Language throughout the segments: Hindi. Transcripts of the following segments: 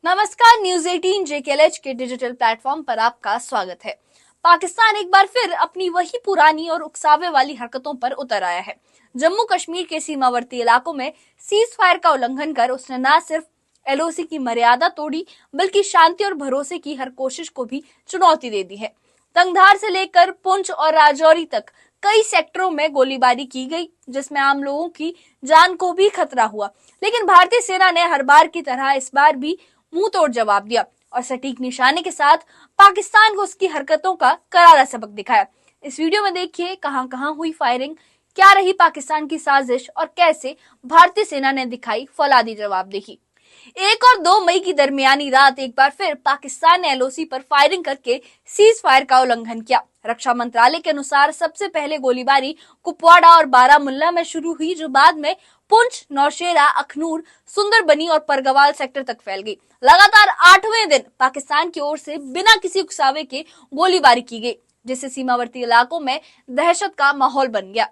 नमस्कार, न्यूज 18 जेकेएलएच के डिजिटल प्लेटफॉर्म पर आपका स्वागत है। पाकिस्तान एक बार फिर अपनी वही पुरानी और उकसावे वाली हरकतों पर उतर आया है। जम्मू कश्मीर के सीमावर्ती इलाकों में सीज फायर का उल्लंघन कर उसने न सिर्फ एलओसी की मर्यादा तोड़ी, बल्कि शांति और भरोसे की हर कोशिश को भी चुनौती दे दी है। तंगधार से लेकर पुंछ और राजौरी तक कई सेक्टरों में गोलीबारी की गई, जिसमें आम लोगों की जान को भी खतरा हुआ। लेकिन भारतीय सेना ने हर बार की तरह इस बार भी मुंह तोड़ जवाब दिया और सटीक निशाने के साथ पाकिस्तान को उसकी हरकतों का करारा सबक दिखाया। इस वीडियो में देखिए कहां कहां हुई फायरिंग, क्या रही पाकिस्तान की साजिश और कैसे भारतीय सेना ने दिखाई फौलादी जवाबदेही। 1 और 2 मई की दरमियानी रात एक बार फिर पाकिस्तान ने एलओसी पर फायरिंग करके सीज फायर का उल्लंघन किया। रक्षा मंत्रालय के अनुसार सबसे पहले गोलीबारी कुपवाड़ा और बारामुल्ला में शुरू हुई, जो बाद में पुंछ, नौशेरा, अखनूर, सुंदरबनी और परगवाल सेक्टर तक फैल गई। लगातार 8वें दिन पाकिस्तान की ओर से बिना किसी उकसावे के गोलीबारी की गई, जिससे सीमावर्ती इलाकों में दहशत का माहौल बन गया।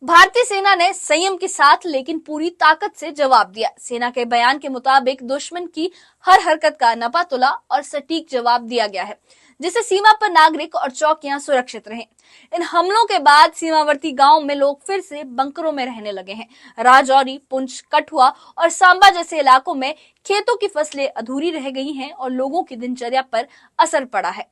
भारतीय सेना ने संयम के साथ लेकिन पूरी ताकत से जवाब दिया। सेना के बयान के मुताबिक दुश्मन की हर हरकत का नपा तुला और सटीक जवाब दिया गया है, जिससे सीमा पर नागरिक और चौकियां सुरक्षित रहे। इन हमलों के बाद सीमावर्ती गांव में लोग फिर से बंकरों में रहने लगे हैं। राजौरी, पुंछ, कठुआ और सांबा जैसे इलाकों में खेतों की फसलें अधूरी रह गई हैं और लोगों की दिनचर्या पर असर पड़ा है।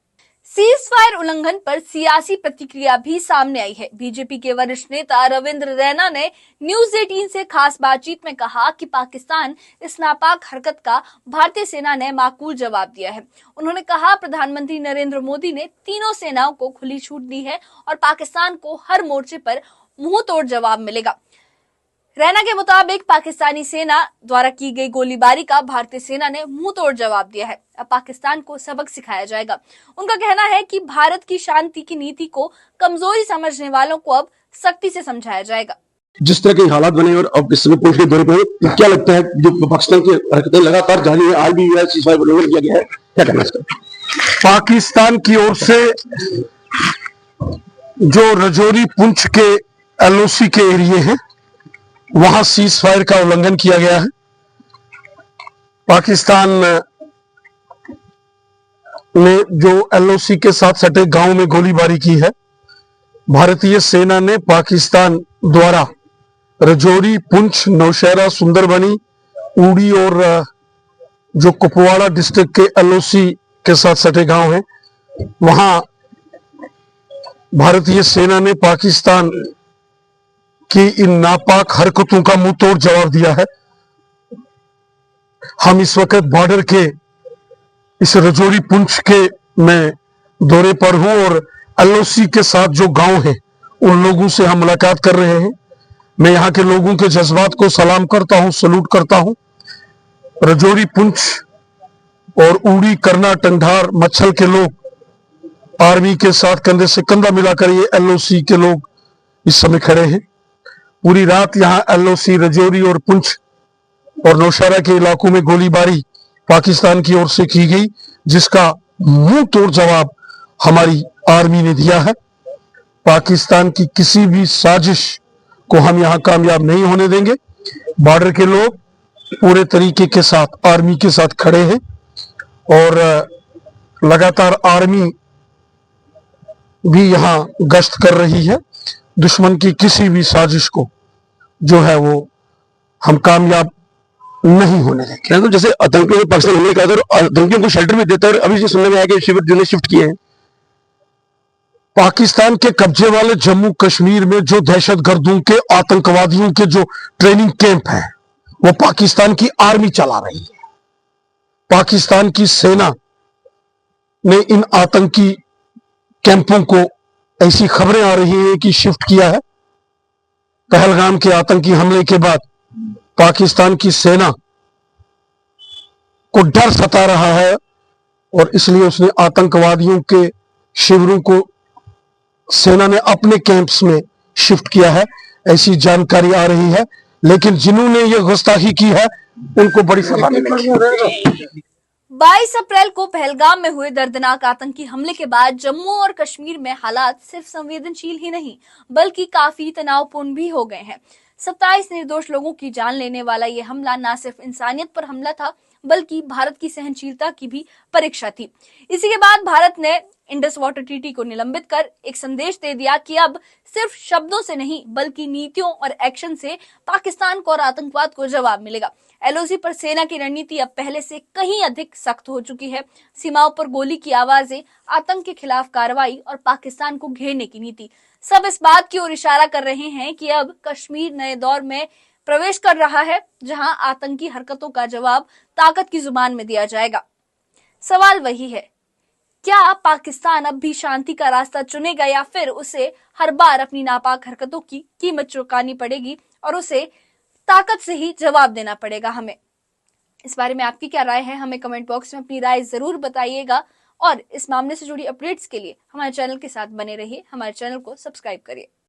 सीज फायर उल्लंघन पर सियासी प्रतिक्रिया भी सामने आई है। बीजेपी के वरिष्ठ नेता रविंद्र रैना ने न्यूज 18 से खास बातचीत में कहा कि पाकिस्तान इस नापाक हरकत का भारतीय सेना ने माकूल जवाब दिया है। उन्होंने कहा, प्रधानमंत्री नरेंद्र मोदी ने तीनों सेनाओं को खुली छूट दी है और पाकिस्तान को हर मोर्चे पर मुंह तोड़ जवाब मिलेगा। रैना के मुताबिक पाकिस्तानी सेना द्वारा की गई गोलीबारी का भारतीय सेना ने मुंह तोड़ जवाब दिया है। अब पाकिस्तान को सबक सिखाया जाएगा। उनका कहना है कि भारत की शांति की नीति को कमजोरी समझने वालों को अब सख्ती से समझाया जाएगा। जिस तरह के हालात बने और अब इस समय पुंछ के दौरे पर क्या लगता है, जो पाकिस्तान की हरकतें लगातार जारी है, आज भी सीज़फायर उल्लंघन किया गया है, क्या करना इसका? पाकिस्तान की ओर से जो राजौरी, पुंछ के एलओसी के एरिए हैं, वहां सीज फायर का उल्लंघन किया गया है। पाकिस्तान ने जो एलओसी के साथ सटे गांव में गोलीबारी की है, भारतीय सेना ने पाकिस्तान द्वारा राजौरी, पुंछ, नौशेरा, सुंदरबनी, उड़ी और जो कुपवाड़ा डिस्ट्रिक्ट के एलओसी के साथ सटे गांव हैं, वहां भारतीय सेना ने पाकिस्तान कि इन नापाक हरकतों का मुंह तोड़ जवाब दिया है। हम इस वक्त बॉर्डर के इस राजौरी, पुंछ के मैं दौरे पर हूं और एलओसी के साथ जो गांव है उन लोगों से हम मुलाकात कर रहे हैं। मैं यहां के लोगों के जज्बात को सलाम करता हूं, सलूट करता हूं। राजौरी, पुंछ और उड़ी, करना, टंगधार, मच्छल के लोग आर्मी के साथ कंधे से कंधा मिलाकर ये एलओसी के लोग इस समय खड़े हैं। पूरी रात यहां एलओसी, राजौरी और पुंछ और नौशेरा के इलाकों में गोलीबारी पाकिस्तान की ओर से की गई, जिसका मुंह तोड़ जवाब हमारी आर्मी ने दिया है। पाकिस्तान की किसी भी साजिश को हम यहां कामयाब नहीं होने देंगे। बॉर्डर के लोग पूरे तरीके के साथ आर्मी के साथ खड़े हैं और लगातार आर्मी भी यहां गश्त कर रही है। दुश्मन की किसी भी साजिश को जो है वो हम कामयाब नहीं होने देंगे। तो जैसे आतंकियों ने पाकिस्तान हमले किया था और आतंकियों को शेल्टर भी देता है, और अभी सुनने में आया कि शिविर जिन्हें शिफ्ट किए हैं। पाकिस्तान के कब्जे वाले जम्मू कश्मीर में जो दहशतगर्दों के, आतंकवादियों के जो ट्रेनिंग कैंप है, वो पाकिस्तान की आर्मी चला रही है। पाकिस्तान की सेना ने इन आतंकी कैंपों को, ऐसी खबरें आ रही हैं कि शिफ्ट किया है। पहलगाम के आतंकी हमले के बाद पाकिस्तान की सेना को डर सता रहा है और इसलिए उसने आतंकवादियों के शिविरों को सेना ने अपने कैंप्स में शिफ्ट किया है, ऐसी जानकारी आ रही है। लेकिन जिन्होंने ये गुस्ताखी की है उनको बड़ी सजा मिलेगी। 22 अप्रैल को पहलगाम में हुए दर्दनाक आतंकी हमले के बाद जम्मू और कश्मीर में हालात सिर्फ संवेदनशील ही नहीं, बल्कि काफी तनावपूर्ण भी हो गए हैं। 27 निर्दोष लोगों की जान लेने वाला ये हमला न सिर्फ इंसानियत पर हमला था, बल्कि भारत की सहनशीलता की भी परीक्षा थी। इसी के बाद भारत ने इंडस वाटर ट्रीटी को निलंबित कर एक संदेश दे दिया कि अब सिर्फ शब्दों से नहीं बल्कि नीतियों और एक्शन से पाकिस्तान को और आतंकवाद को जवाब मिलेगा। एलओसी पर सेना की रणनीति अब पहले से कहीं अधिक सख्त हो चुकी है। सीमाओं पर गोली की आवाजें, आतंक के खिलाफ कार्रवाई और पाकिस्तान को घेरने की नीति, सब इस बात की ओर इशारा कर रहे हैं कि अब कश्मीर नए दौर में प्रवेश कर रहा है, जहां आतंकी हरकतों का जवाब ताकत की जुबान में दिया जाएगा। सवाल वही है, क्या पाकिस्तान अब भी शांति का रास्ता चुनेगा या फिर उसे हर बार अपनी नापाक हरकतों की कीमत चुकानी पड़ेगी और उसे ताकत से ही जवाब देना पड़ेगा हमें? इस बारे में आपकी क्या राय है? हमें कमेंट बॉक्स में अपनी राय जरूर बताइएगा और इस मामले से जुड़ी अपडेट्स के लिए हमारे चैनल के साथ बने रहिए। हमारे चैनल को सब्सक्राइब करिए।